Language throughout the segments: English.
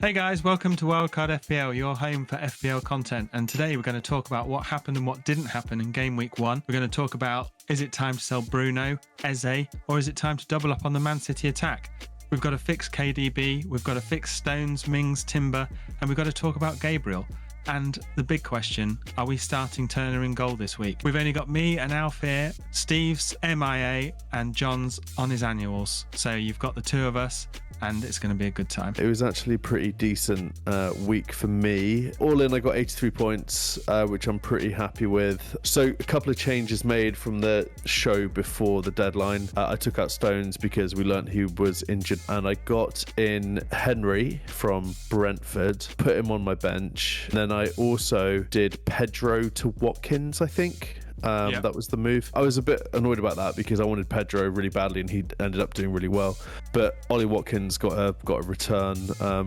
Hey guys, welcome to Wildcard FPL, your home for FPL content. And today we're going to talk about what happened and what didn't happen in Game Week 1. We're going to talk about, is it time to sell Bruno, Eze, or is it time to double up on the Man City attack? We've got to fix KDB, we've got to fix Stones, Mings, Timber, and we've got to talk about Gabriel. And the big question, are we starting Turner in goal this week? We've only got me and Alf here, Steve's MIA, and John's on his annuals. So you've got the two of us, and it's going to be a good time. It was actually a pretty decent week for me. All in, I got 83 points, which I'm pretty happy with. So a couple of changes made from the show before the deadline. I took out Stones because we learnt he was injured, and I got in Henry from Brentford, put him on my bench. And then I also did Pedro to Watkins, I think. That was the move. I was a bit annoyed about that because I wanted Pedro really badly and he ended up doing really well. But Ollie Watkins got a return,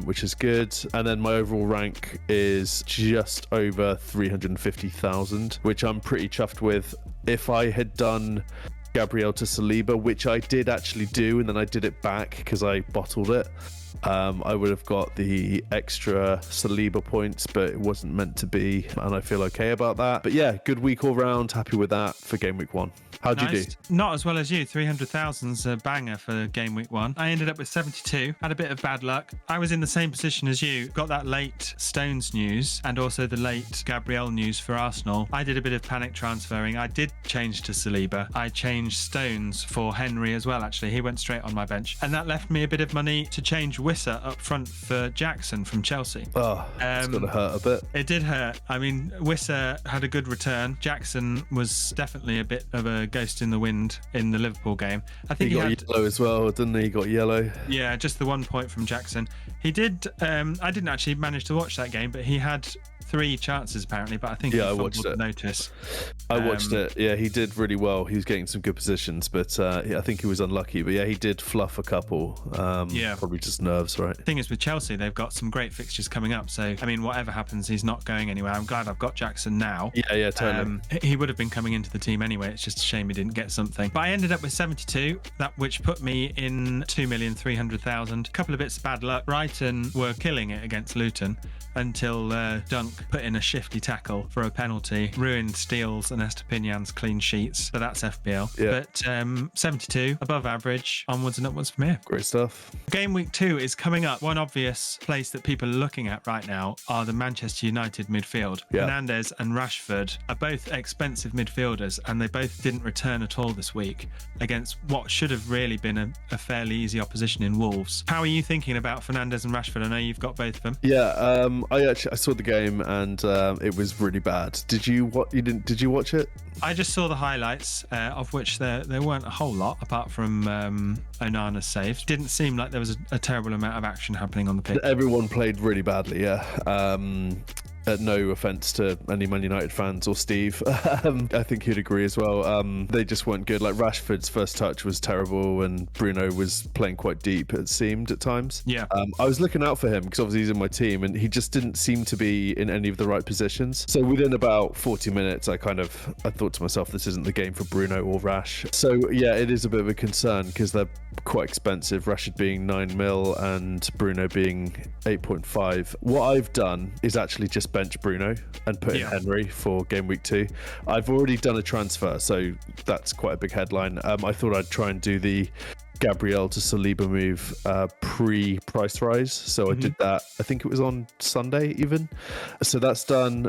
which is good. And then my overall rank is just over 350,000, which I'm pretty chuffed with. If I had done Gabriel to Saliba, which I did actually do, and then I did it back because I bottled it, I would have got the extra Saliba points, but it wasn't meant to be, and I feel okay about that. But yeah, good week all round. Happy with that for Game Week 1. How'd you do? Not as well as you. 300,000's a banger for Game Week 1. I ended up with 72. Had a bit of bad luck. I was in the same position as you. Got that late Stones news and also the late Gabriel news for Arsenal. I did a bit of panic transferring. I did change to Saliba. I changed Stones for Henry as well, actually. He went straight on my bench. And that left me a bit of money to change Wissa up front for Jackson from Chelsea. Oh, it's going to hurt a bit. It did hurt. I mean, Wissa had a good return. Jackson was definitely a bit of a ghost in the wind in the Liverpool game. I think he got yellow as well, didn't he? He got yellow. Yeah, just the 1 point from Jackson. He did. I didn't actually manage to watch that game, but he had 3 chances apparently, but I think I watched it. Notice. I watched it. Yeah, he did really well. He was getting some good positions, but I think he was unlucky. But yeah, he did fluff a couple. Probably just nerves, right? The thing is with Chelsea, they've got some great fixtures coming up. So, I mean, whatever happens, he's not going anywhere. I'm glad I've got Jackson now. Yeah, totally. He would have been coming into the team anyway. It's just a shame he didn't get something. But I ended up with 72, which put me in 2,300,000. A couple of bits of bad luck. Brighton were killing it against Luton until Dunk put in a shifty tackle for a penalty, ruined Steele's and Estepinian's clean sheets. So that's FPL. Yeah. But 72, above average, onwards and upwards from here. Great stuff. Game Week 2 is coming up. One obvious place that people are looking at right now are the Manchester United midfield. Yeah. Fernandes and Rashford are both expensive midfielders, and they both didn't return at all this week against what should have really been a fairly easy opposition in Wolves. How are you thinking about Fernandes and Rashford? I know you've got both of them. Yeah, I saw the game and it was really bad. Did you watch it? I just saw the highlights, of which there weren't a whole lot apart from Onana's save. Didn't seem like there was a terrible amount of action happening on the pitch. Everyone played really badly, yeah. No offense to any Man United fans or Steve. I think he'd agree as well. They just weren't good. Like Rashford's first touch was terrible and Bruno was playing quite deep, it seemed at times. Yeah. I was looking out for him because obviously he's in my team and he just didn't seem to be in any of the right positions. So within about 40 minutes, I thought to myself, this isn't the game for Bruno or Rash. So yeah, it is a bit of a concern because they're quite expensive. Rashford being 9 mil and Bruno being 8.5. What I've done is actually just bench Bruno and put in Henry for Game Week 2. I've already done a transfer, so that's quite a big headline. I thought I'd try and do the Gabriel to Saliba move pre-price rise. So I did that, I think it was on Sunday even. So that's done.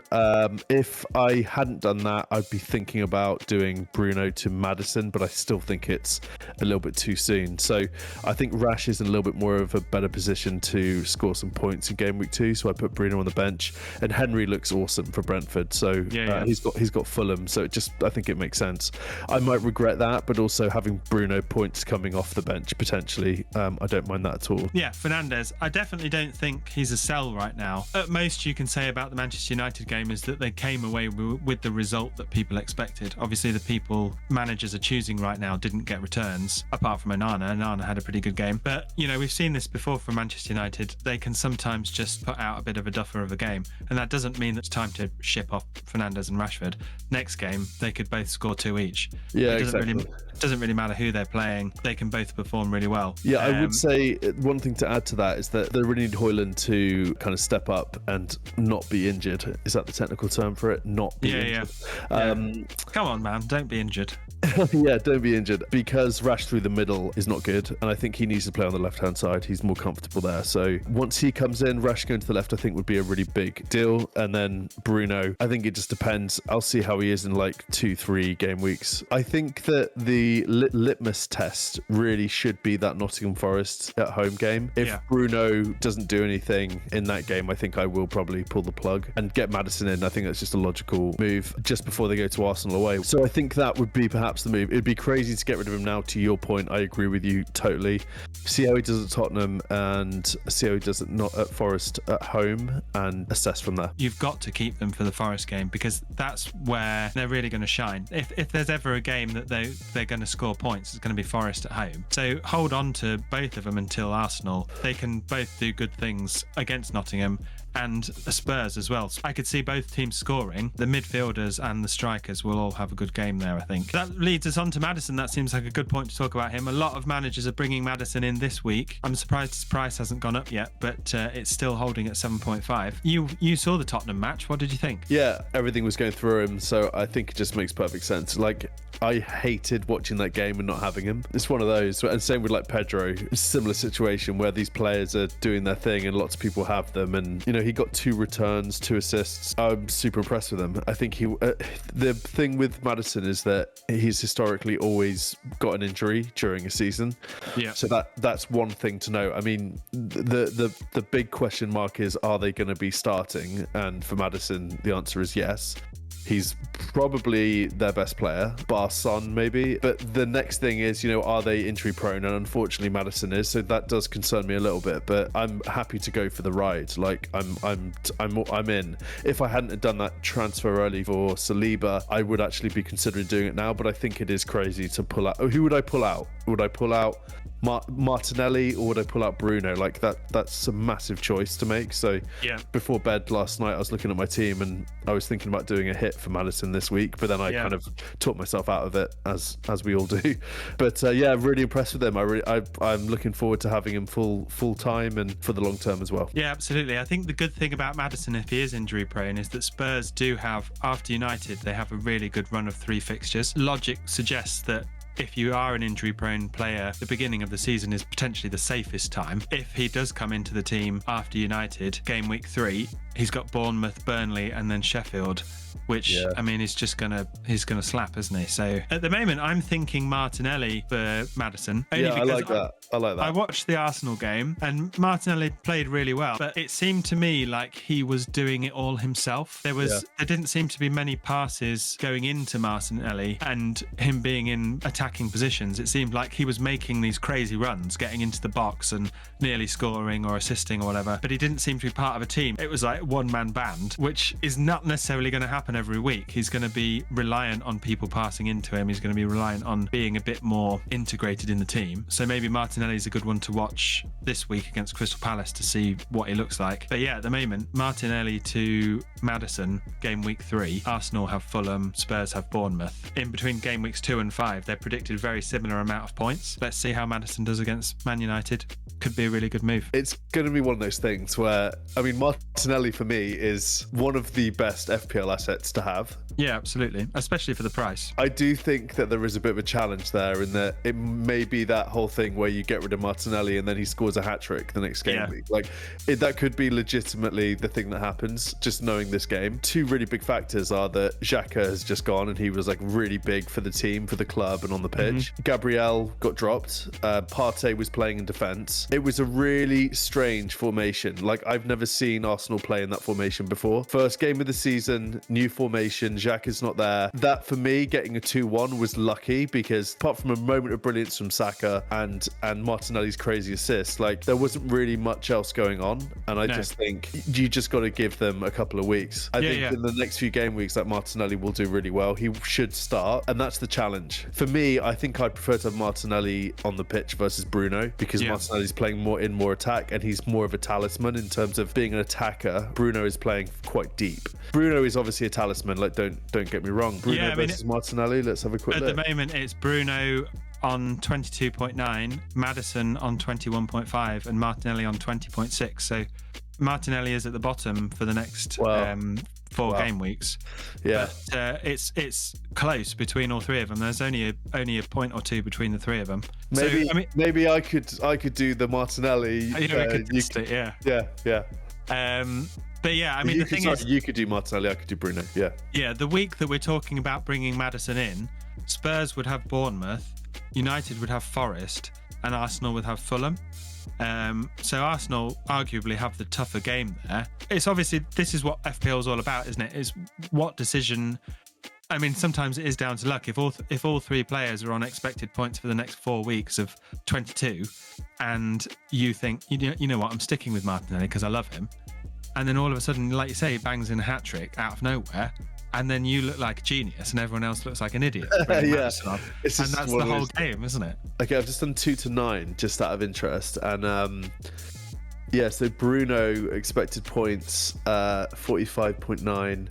If I hadn't done that, I'd be thinking about doing Bruno to Maddison, but I still think it's a little bit too soon. So I think Rash is in a little bit more of a better position to score some points in Game Week 2. So I put Bruno on the bench and Henry looks awesome for Brentford. So he's got Fulham. So I think it makes sense. I might regret that, but also having Bruno points coming off the bench potentially, I don't mind that at all. Yeah, Fernandes, I definitely don't think he's a sell right now. At most you can say about the Manchester United game is that they came away with the result that people expected. Obviously the people managers are choosing right now didn't get returns, apart from Onana had a pretty good game. But we've seen this before from Manchester United. They can sometimes just put out a bit of a duffer of a game, and that doesn't mean that it's time to ship off Fernandes and Rashford. Next game they could both score 2 each. Yeah, it exactly. doesn't really matter who they're playing. They can both perform really well. Yeah, I would say one thing to add to that is that they really need Højlund to kind of step up and not be injured. Is that the technical term for it? Not be injured. Come on, man, don't be injured. Yeah, don't be injured, because Rash through the middle is not good, and I think he needs to play on the left-hand side. He's more comfortable there. So once he comes in, Rash going to the left, I think would be a really big deal. And then Bruno, I think it just depends. I'll see how he is in like 2-3 game weeks. I think that the litmus test really should be that Nottingham Forest at home game. If Bruno doesn't do anything in that game, I think I will probably pull the plug and get Maddison in. I think that's just a logical move just before they go to Arsenal away. So I think that would be perhaps the move. It'd be crazy to get rid of him now. To your point, I agree with you totally. See how he does at Tottenham and see how he does at Forest at home and assess from there. You've got to keep them for the Forest game, because that's where they're really going to shine. If there's ever a game that they're going to score points, it's going to be Forest at home. So hold on to both of them until Arsenal. They can both do good things against Nottingham and Spurs as well. So I could see both teams scoring. The midfielders and the strikers will all have a good game there, I think. That leads us on to Maddison. That seems like a good point to talk about him. A lot of managers are bringing Maddison in this week. I'm surprised his price hasn't gone up yet, but it's still holding at 7.5. You saw the Tottenham match. What did you think? Yeah, everything was going through him, so I think it just makes perfect sense. Like, I hated watching that game and not having him. It's one of those, and same with like Pedro. It's a similar situation where these players are doing their thing and lots of people have them, and he got 2 returns, 2 assists. I'm super impressed with him. I think the thing with Maddison is that he's historically always got an injury during a season. Yeah. So that's one thing to know. I mean, the big question mark is, are they going to be starting? And for Maddison, the answer is yes. He's probably their best player, bar Son maybe. But the next thing is, are they injury prone? And unfortunately, Maddison is. So that does concern me a little bit. But I'm happy to go for the ride. Like I'm in. If I hadn't done that transfer early for Saliba, I would actually be considering doing it now. But I think it is crazy to pull out. Who would I pull out? Would I pull out Martinelli, or would I pull out Bruno? Like that's a massive choice to make. So before bed last night, I was looking at my team and I was thinking about doing a hit for Maddison this week, but then I kind of talked myself out of it, as we all do. But really impressed with him. I'm looking forward to having him full time and for the long term as well. Yeah, absolutely. I think the good thing about Maddison, if he is injury prone, is that Spurs do have, after United, they have a really good run of 3 fixtures. Logic suggests that if you are an injury-prone player, the beginning of the season is potentially the safest time. If he does come into the team after United, game week 3, he's got Bournemouth, Burnley, and then Sheffield, which, I mean, he's gonna slap, isn't he? So at the moment, I'm thinking Martinelli for Maddison. I like that. I watched the Arsenal game, and Martinelli played really well, but it seemed to me like he was doing it all himself. There didn't seem to be many passes going into Martinelli, and him being in attacking positions, it seemed like he was making these crazy runs, getting into the box and nearly scoring or assisting or whatever, but he didn't seem to be part of a team. It was like one-man band, which is not necessarily going to happen every week. He's going to be reliant on people passing into him. He's going to be reliant on being a bit more integrated in the team. So maybe Martinelli's a good one to watch this week against Crystal Palace to see what he looks like. But yeah, at the moment, Martinelli to Maddison, game week 3. Arsenal have Fulham, Spurs have Bournemouth. In between game weeks 2 and 5, they're predicted very similar amount of points. Let's see how Maddison does against Man United. Could be a really good move. It's going to be one of those things where, I mean, Martinelli for me is one of the best FPL assets to have. Yeah, absolutely. Especially for the price. I do think that there is a bit of a challenge there in that it may be that whole thing where you get rid of Martinelli and then he scores a hat-trick the next game week. Like, that could be legitimately the thing that happens, just knowing this game. 2 really big factors are that Xhaka has just gone and he was like really big for the team, for the club and on the pitch. Gabriel got dropped. Partey was playing in defence. It was a really strange formation. Like, I've never seen Arsenal play in that formation before. First game of the season, new formation, Xhaka's not there. That, for me, getting a 2-1 was lucky because apart from a moment of brilliance from Saka and Martinelli's crazy assist, like, there wasn't really much else going on. And I just think you just got to give them a couple of weeks. I think in the next few game weeks that Martinelli will do really well. He should start, and that's the challenge. For me, I think I'd prefer to have Martinelli on the pitch versus Bruno because Martinelli's playing more attack and he's more of a talisman in terms of being an attacker. Bruno is playing quite deep. Bruno is obviously a talisman, like don't Don't get me wrong. Bruno versus Martinelli. Let's have a quick look. At the moment, it's Bruno on 22.9, Maddison on 21.5, and Martinelli on 20.6. So Martinelli is at the bottom for the next 4 game weeks. Yeah, but it's close between all 3 of them. There's only a point or 2 between the 3 of them. Maybe I could do the Martinelli. Yeah. But yeah, I mean, the thing is, you could do Martinelli, I could do Bruno. Yeah, the week that we're talking about bringing Maddison in, Spurs would have Bournemouth, United would have Forest, and Arsenal would have Fulham. So Arsenal arguably have the tougher game there. It's obviously, this is what FPL is all about, isn't it? Is what decision. I mean, sometimes it is down to luck. If all 3 players are on expected points for the next 4 weeks of 22, and you think, you know what, I'm sticking with Martinelli because I love him, and then all of a sudden, like you say, he bangs in a hat trick out of nowhere, and then you look like a genius and everyone else looks like an idiot. And that's the whole game, isn't it? Okay, I've just done 2 to 9 just out of interest, and so Bruno expected points 45.9,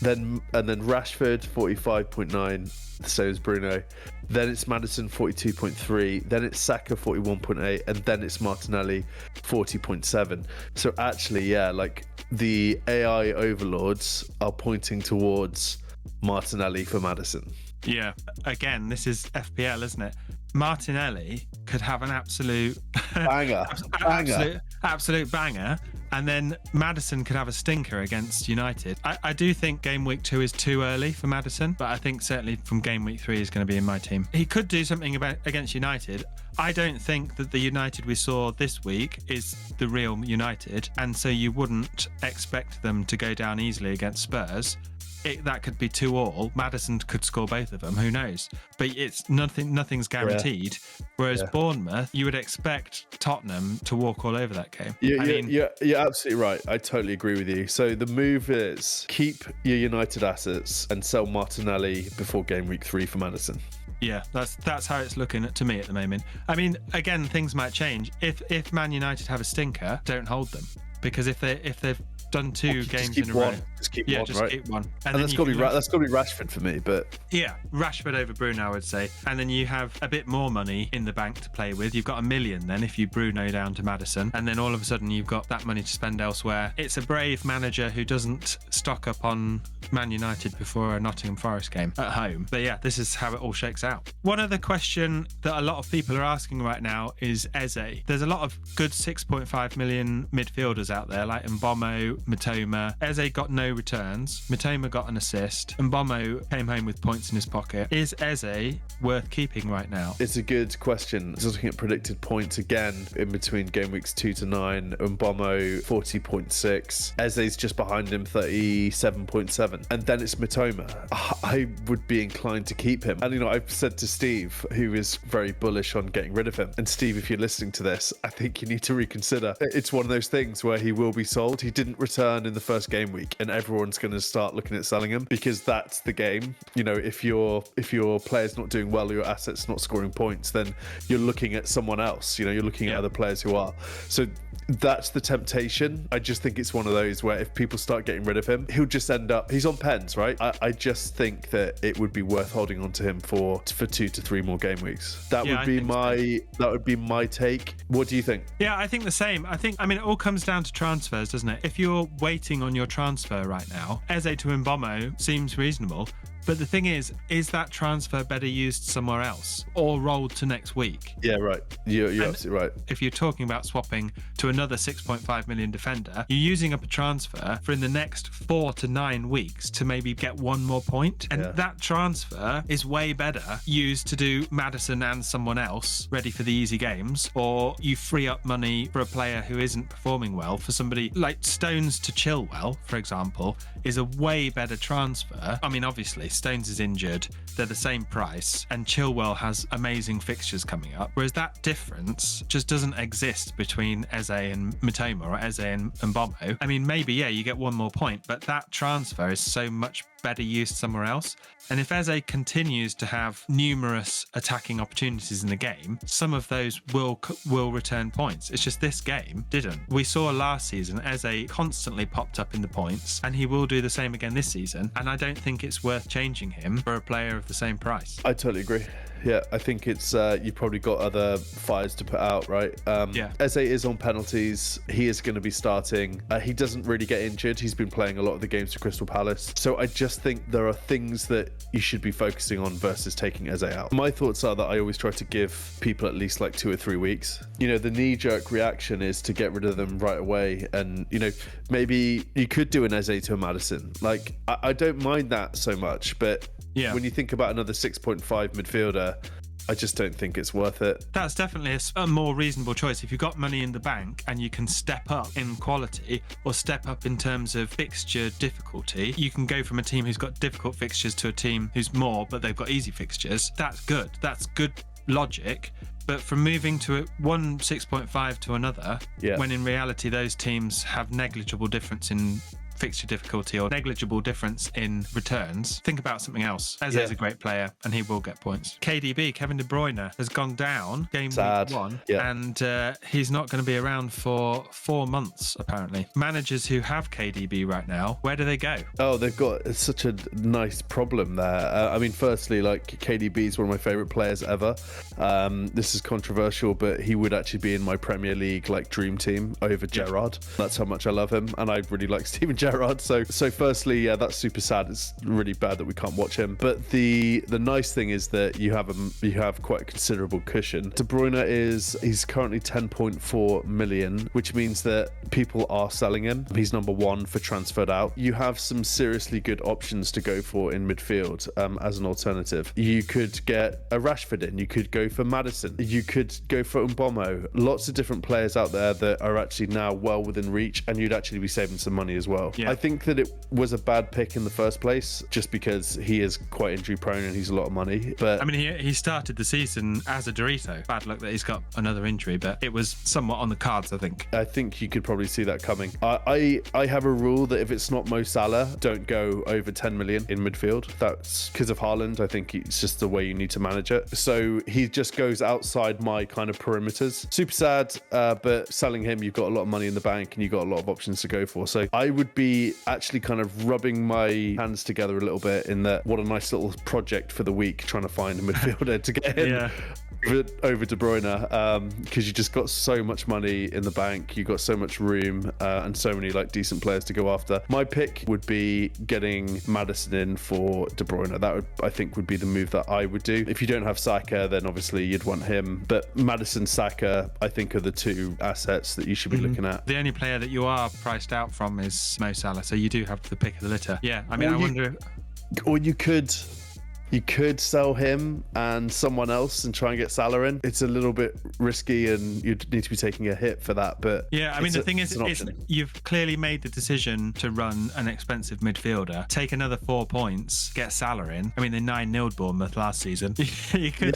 then Rashford 45.9, so is Bruno. Then it's Maddison 42.3, then it's Saka 41.8, and then it's Martinelli 40.7. So actually, like the AI overlords are pointing towards Martinelli for Maddison. Yeah, again, this is FPL, isn't it? Martinelli could have an absolute banger, absolute banger, and then Maddison could have a stinker against United. I do think game week 2 is too early for Maddison, but I think certainly from game week 3 he's going to be in my team. He could do something against United. I don't think that the United we saw this week is the real United, and so you wouldn't expect them to go down easily against Spurs. That could be 2-2. Maddison could score both of them. Who knows? But it's nothing's guaranteed. Whereas Bournemouth, you would expect Tottenham to walk all over that game. You're absolutely right. I totally agree with you. So the move is keep your United assets and sell Martinelli before game week 3 for Maddison. Yeah, that's how it's looking to me at the moment. I mean, again, things might change. If Man United have a stinker, don't hold them, because if they've done 2 games in a row. Just keep one. And that's got to be Rashford for me, but yeah, Rashford over Bruno, I would say. And then you have a bit more money in the bank to play with. You've got $1 million then if you Bruno down to Maddison, and then all of a sudden you've got that money to spend elsewhere. It's a brave manager who doesn't stock up on Man United before a Nottingham Forest game at home. But yeah, this is how it all shakes out. One other question that a lot of people are asking right now is Eze. There's a lot of good 6.5 million midfielders out there like Mbeumo, Mitoma. Eze got no returns. Mitoma got an assist. Mbeumo came home with points in his pocket. Is Eze worth keeping right now? It's a good question. Just looking at predicted points again in between game weeks 2 to 9. Mbeumo 40.6. Eze's just behind him 37.7. And then it's Mitoma. I would be inclined to keep him. And I've said to Steve, who is very bullish on getting rid of him, and Steve, if you're listening to this, I think you need to reconsider. It's one of those things where he will be sold. He didn't return in the first game week, and everyone's going to start looking at selling him because that's the game. If your player's not doing well or your asset's not scoring points, then you're looking at someone else. You're looking at other players who are. So that's the temptation. I just think it's one of those where if people start getting rid of him, he'll just end up, he's on pens, right? I just think that it would be worth holding on to him for 2 to 3 more game weeks. That would be my take. What do you think? Yeah, I think the same. I mean, it all comes down to transfers, doesn't it? If you're waiting on your transfer right now, Eze to Mbeumo seems reasonable. But the thing is that transfer better used somewhere else or rolled to next week? Yeah, right. You're absolutely right. If you're talking about swapping to another 6.5 million defender, you're using up a transfer for in the next 4 to 9 weeks to maybe get 1 more point. And that transfer is way better used to do Maddison and someone else ready for the easy games, or you free up money for a player who isn't performing well for somebody like Stones to Chilwell, for example, is a way better transfer. I mean, obviously, Stones is injured, they're the same price, and Chilwell has amazing fixtures coming up, whereas that difference just doesn't exist between Eze and Mitoma or Eze and Mbeumo. I mean, maybe, you get 1 more point, but that transfer is so much better used somewhere else. And if Eze continues to have numerous attacking opportunities in the game, some of those will return points. It's just this game didn't. We saw last season Eze constantly popped up in the points, and he will do the same again this season. And I don't think it's worth changing him for a player of the same price. I totally agree. Yeah, I think it's you've probably got other fires to put out, right? Eze is on penalties. He is going to be starting. He doesn't really get injured. He's been playing a lot of the games for Crystal Palace. So I just think there are things that you should be focusing on versus taking Eze out. My thoughts are that I always try to give people at least like 2 or 3 weeks. You know, the knee-jerk reaction is to get rid of them right away. And, you know, maybe you could do an Eze to a Maddison. Like, I don't mind that so much, but when you think about another 6.5 midfielder, I just don't think it's worth it. That's definitely a more reasonable choice. If you've got money in the bank and you can step up in quality or step up in terms of fixture difficulty, you can go from a team who's got difficult fixtures to a team who's more, but they've got easy fixtures. That's good. That's good logic. But from moving to one 6.5 to another, when in reality those teams have negligible difference in fixture difficulty or negligible difference in returns, think about something else. Eze is a great player and he will get points. KDB, Kevin De Bruyne, has gone down game week 1 and he's not going to be around for 4 months apparently. Managers who have KDB right now, where do they go? Oh, they've got such a nice problem there. I mean, firstly, like KDB is one of my favourite players ever. This is controversial, but he would actually be in my Premier League like dream team over Gerrard. That's how much I love him, and I really like Steven Gerrard. So firstly, that's super sad. It's really bad that we can't watch him. But the nice thing is that you have quite a considerable cushion. De Bruyne he's currently 10.4 million, which means that people are selling him. He's number 1 for transferred out. You have some seriously good options to go for in midfield as an alternative. You could get a Rashford in. You could go for Maddison. You could go for Mbomo. Lots of different players out there that are actually now well within reach, and you'd actually be saving some money as well. I think that it was a bad pick in the first place just because he is quite injury prone and he's a lot of money. But I mean, he started the season as a Dorito. Bad luck that he's got another injury, but it was somewhat on the cards, I think. I think you could probably see that coming. I have a rule that if it's not Mo Salah, don't go over 10 million in midfield. That's because of Haaland. I think it's just the way you need to manage it. So he just goes outside my kind of perimeters. Super sad, but selling him, you've got a lot of money in the bank and you've got a lot of options to go for. So I would be actually kind of rubbing my hands together a little bit in that what a nice little project for the week trying to find a midfielder to get in over De Bruyne, because you just got so much money in the bank, you got so much room and so many like decent players to go after. My pick would be getting Maddison in for De Bruyne. That would, I think, would be the move that I would do. If you don't have Saka, then obviously you'd want him, but Maddison, Saka, I think are the 2 assets that you should be looking at. The only player that you are priced out from is Mo Salah, so you do have the pick of the litter. I mean, I wonder or you could sell him and someone else and try and get Salah in. It's a little bit risky and you'd need to be taking a hit for that. But I mean, the thing is you've clearly made the decision to run an expensive midfielder, take another 4 points, get Salah in. I mean, they 9-0'd Bournemouth last season. You could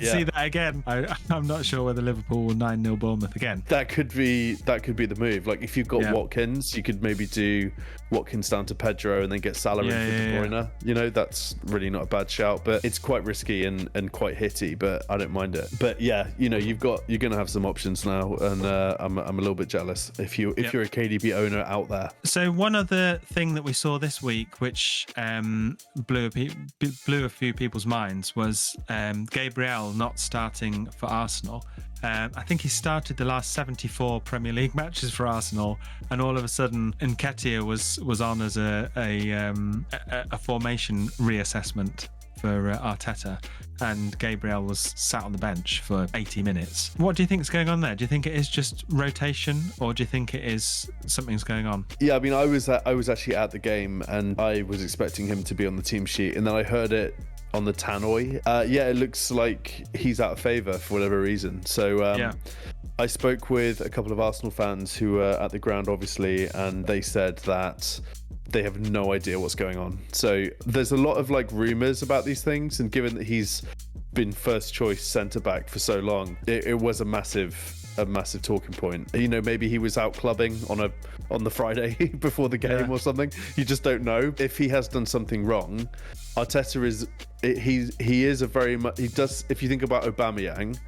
see that again. I'm not sure whether Liverpool will 9-0 Bournemouth again. That could be the move. Like if you've got Watkins, you could maybe do Watkins down to Pedro and then get Salah in for De Bruyne. You know, that's really not a bad shout, but it's quite risky and quite hitty, but I don't mind it. But you know, you're going to have some options now, and I'm a little bit jealous if you're a KDB owner out there. So one other thing that we saw this week, which blew a few people's minds, was Gabriel not starting for Arsenal. I think he started the last 74 Premier League matches for Arsenal, and all of a sudden Nketiah was on as a formation reassessment for Arteta, and Gabriel was sat on the bench for 80 minutes. What do you think is going on there? Do you think it is just rotation, or do you think it is something's going on? Yeah, I mean, I was actually at the game, and I was expecting him to be on the team sheet, and then I heard it on the tannoy. It looks like he's out of favour for whatever reason. So I spoke with a couple of Arsenal fans who were at the ground, obviously, and they said that they have no idea what's going on. So there's a lot of like rumours about these things, and given that he's been first choice centre back for so long, it was a massive a massive talking point. You know, maybe he was out clubbing on the Friday before the game or something. You just don't know. If he has done something wrong, Arteta he is a very much, he does, if you think about Aubameyang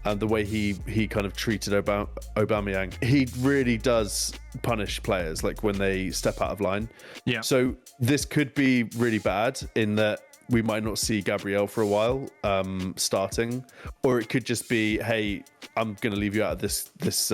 and the way he kind of treated Aubameyang, he really does punish players like when they step out of line. Yeah. So this could be really bad in that we might not see Gabriel for a while starting, or it could just be, hey, I'm going to leave you out of this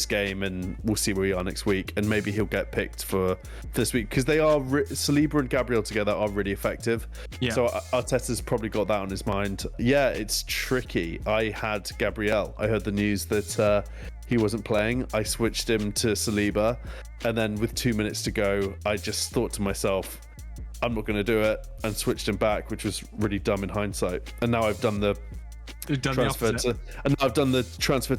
game and we'll see where we are next week, and maybe he'll get picked for this week because they are Saliba and Gabriel together are really effective. So Arteta's probably got that on his mind. It's tricky. I had Gabriel. I heard the news that he wasn't playing. I switched him to Saliba, and then with 2 minutes to go, I just thought to myself, I'm not going to do it, and switched him back, which was really dumb in hindsight. And now I've done the transfer to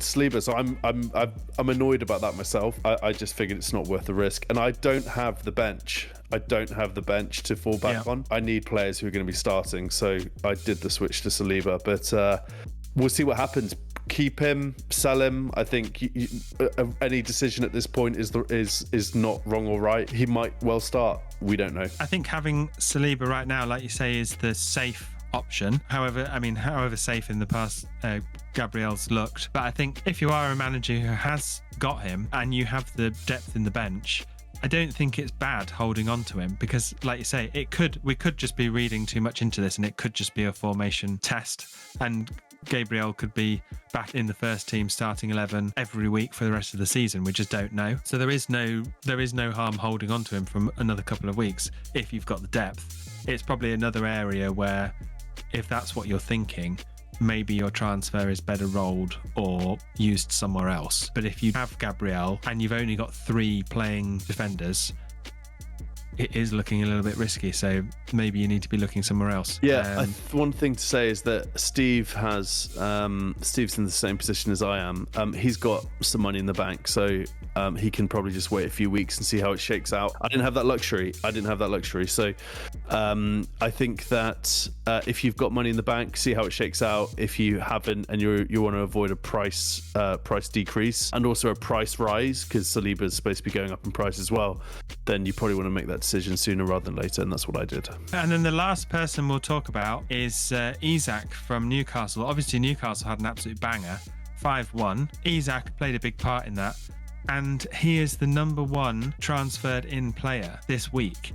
Saliba, so I'm annoyed about that myself. I just figured it's not worth the risk, and I don't have the bench. To fall back on. I need players who are going to be starting, so I did the switch to Saliba. But we'll see what happens. Keep him, sell him. I think any decision at this point is not wrong or right. He might well start. We don't know. I think having Saliba right now, like you say, is the safe option. However safe in the past Gabriel's looked. But I think if you are a manager who has got him and you have the depth in the bench, I don't think it's bad holding on to him, because like you say, we could just be reading too much into this, and it could just be a formation test, and Gabriel could be back in the first team starting 11 every week for the rest of the season. We just don't know. So there is no harm holding on to him for another couple of weeks if you've got the depth. It's probably another area where, if that's what you're thinking, maybe your transfer is better rolled or used somewhere else. But if you have Gabriel and you've only got 3 playing defenders, it is looking a little bit risky, so maybe you need to be looking somewhere else. One thing to say is that Steve's in the same position as I am. He's got some money in the bank, so he can probably just wait a few weeks and see how it shakes out. I didn't have that luxury. So I think that if you've got money in the bank, see how it shakes out. If you haven't, and you want to avoid a price decrease and also a price rise, because Saliba is supposed to be going up in price as well, then you probably want to make that decision sooner rather than later, and that's what I did. And then the last person we'll talk about is Isak from Newcastle. Obviously, Newcastle had an absolute banger, 5-1. Isak played a big part in that, and he is the number 1 transferred in player this week.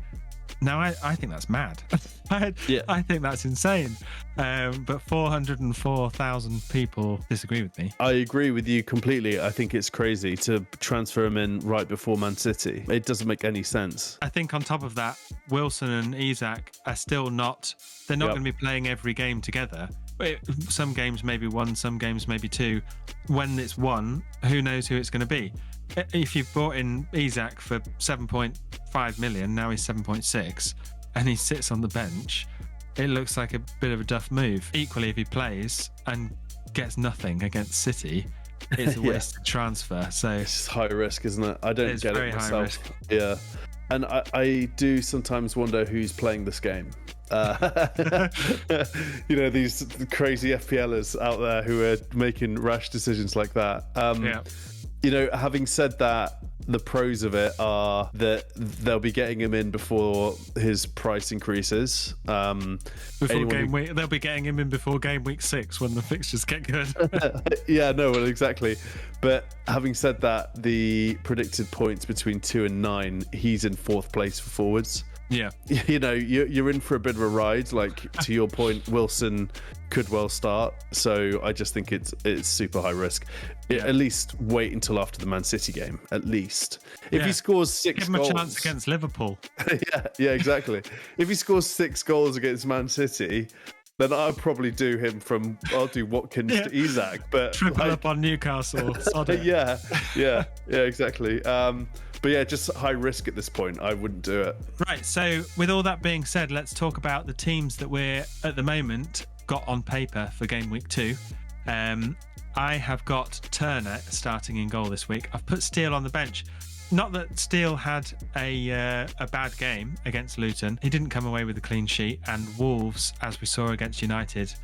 Now, I think that's mad. I think that's insane. But 404,000 people disagree with me. I agree with you completely. I think it's crazy to transfer him in right before Man City. It doesn't make any sense. I think on top of that, Wilson and Isak are still not... They're not going to be playing every game together. Some games maybe 1, some games maybe 2. When it's 1, who knows who it's going to be? If you've brought in Isak for 7.5 million, now he's 7.6, and he sits on the bench, it looks like a bit of a duff move. Equally, if he plays and gets nothing against City, it's a wasted transfer. So it's high risk, isn't it? I don't get it myself. High risk. Yeah, and I do sometimes wonder who's playing this game. These crazy FPLers out there who are making rash decisions like that. Having said that, the pros of it are that they'll be getting him in before his price increases. They'll be getting him in before game week 6 when the fixtures get good. Exactly. But having said that, the predicted points between 2 and 9, he's in 4th place for forwards. Yeah. You're in for a bit of a ride. Like, to your point, Wilson could well start. So I just think it's super high risk. At least wait until after the Man City game. At least. If he scores 6 goals... Give him a chance against Liverpool. Exactly. If he scores 6 goals against Man City, then I'll probably do Watkins to Isak. But triple up on Newcastle. Exactly. But just high risk at this point. I wouldn't do it. Right. So with all that being said, let's talk about the teams that we're at the moment got on paper for game week 2. I have got Turner starting in goal this week. I've put Steele on the bench. not that Steele had a bad game against Luton. He didn't come away with a clean sheet, and Wolves, as we saw against United,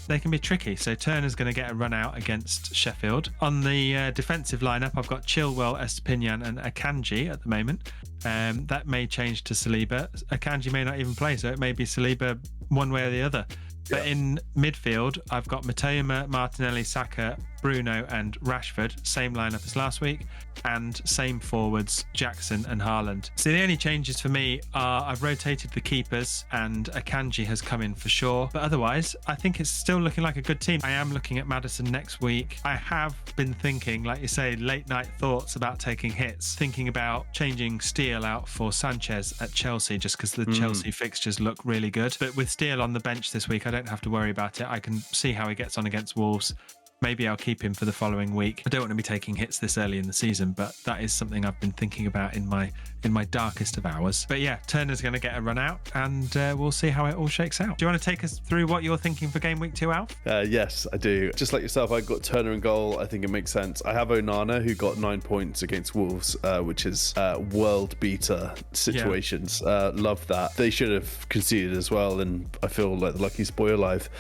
they can be tricky. So Turner's going to get a run out against Sheffield. On the defensive lineup, I've got Chilwell, Estepinian and Akanji at the moment. That may change to Saliba. Akanji may not even play, so it may be Saliba one way or the other. But in midfield, I've got Matoma, Martinelli, Saka, Bruno and Rashford. Same lineup as last week. And same forwards, Jackson and Haaland. So the only changes for me are I've rotated the keepers and Akanji has come in for sure. But otherwise, I think it's still looking like a good team. I am looking at Maddison next week. I have been thinking, like you say, late night thoughts about taking hits. Thinking about changing Steele out for Sanchez at Chelsea just because the Chelsea fixtures look really good. But with Steele on the bench this week, I don't have to worry about it. I can see how he gets on against Wolves. Maybe I'll keep him for the following week. I don't want to be taking hits this early in the season, but that is something I've been thinking about in my darkest of hours. But yeah, Turner's going to get a run out, and we'll see how it all shakes out. Do you want to take us through what you're thinking for Game Week 2, Alf? Yes, I do. Just like yourself, I got Turner in goal. I think it makes sense. I have Onana, who got 9 points against Wolves, which is world beater situations. Love that. They should have conceded as well, and I feel like the luckiest boy alive.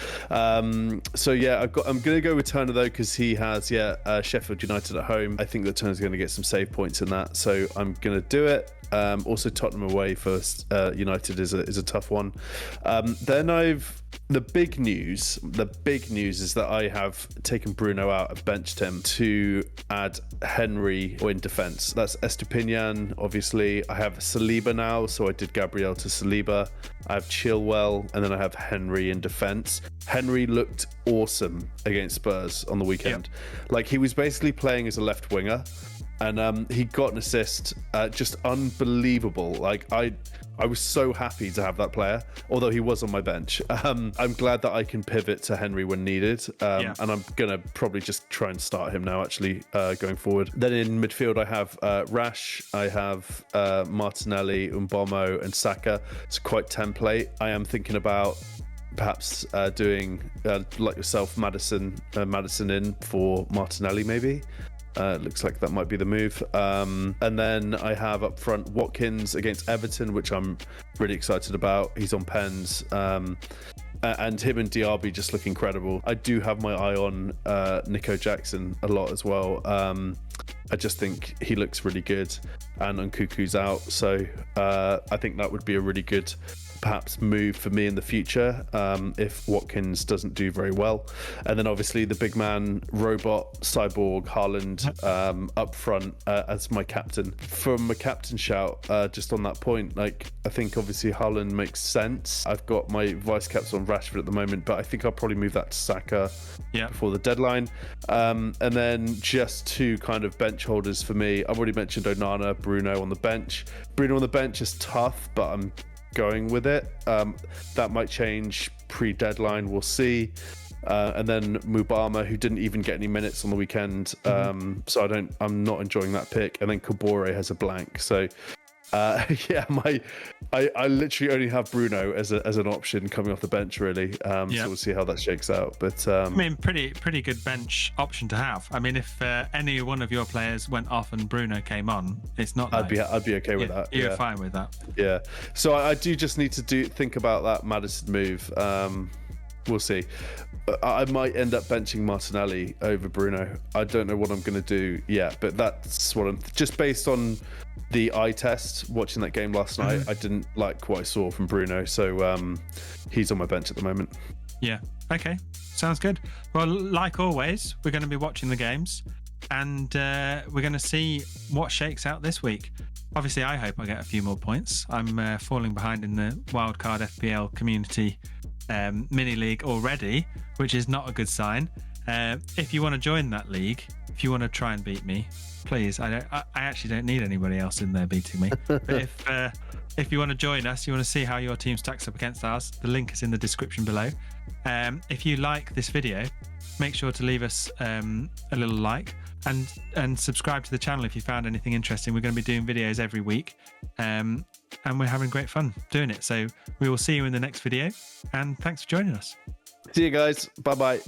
So yeah, I'm going to go with Turner though, because he has Sheffield United at home. I think that Turner's going to get some save points in that, so I'm going to do it. Also Tottenham away for United is a tough one. Then the big news is that I have taken Bruno out. I've benched him to add Henry in defence. That's Estepinian, obviously. I have Saliba now, so I did Gabriel to Saliba. I have Chilwell, and then I have Henry in defence. Henry looked awesome against Spurs on the weekend. Like, he was basically playing as a left winger, and he got an assist, just unbelievable. Like, I was so happy to have that player, although he was on my bench. I'm glad that I can pivot to Henry when needed, and I'm gonna probably just try and start him now, actually, going forward. Then in midfield, I have Rash, I have Martinelli, Mbeumo and Saka. It's quite template. I am thinking about perhaps doing, like yourself, Maddison in for Martinelli, maybe. Looks like that might be the move. And then I have up front Watkins against Everton, which I'm really excited about. He's on pens. And him and Diaby just look incredible. I do have my eye on Nico Jackson a lot as well. I just think he looks really good, and Nkunku's out. So I think that would be a really good perhaps move for me in the future if Watkins doesn't do very well. And then obviously the big man, robot, cyborg, Haaland up front as my captain. From a captain shout, just on that point, like, I think obviously Haaland makes sense. I've got my vice caps on Rashford at the moment, but I think I'll probably move that to Saka before the deadline. And then just two kind of bench holders for me. I've already mentioned Onana, Bruno on the bench. Bruno on the bench is tough, but I'm going with it. That might change pre-deadline, we'll see. And then Mbeumo, who didn't even get any minutes on the weekend, so I'm not enjoying that pick. And then Kabore has a blank. So I literally only have Bruno as an option coming off the bench, really. So we'll see how that shakes out. But I mean, pretty good bench option to have. I mean, if any one of your players went off and Bruno came on, it's not. I'd be okay with that. You're fine with that. Yeah. So I do just need to think about that Maddison move. We'll see. I might end up benching Martinelli over Bruno. I don't know what I'm going to do yet, but that's what I'm just based on the eye test. Watching that game last night, I didn't like what I saw from Bruno, so he's on my bench at the moment. Yeah. Okay. Sounds good. Well, like always, we're going to be watching the games, and we're going to see what shakes out this week. Obviously, I hope I get a few more points. I'm falling behind in the Wildcard FPL community mini league already, which is not a good sign. If you want to join that league, if you want to try and beat me, please. I actually don't need anybody else in there beating me. But if you want to join us, you want to see how your team stacks up against ours, the link is in the description below. If you like this video, make sure to leave us a little like and subscribe to the channel if you found anything interesting. We're going to be doing videos every week. And we're having great fun doing it. So we will see you in the next video, and thanks for joining us. See you guys. Bye-bye.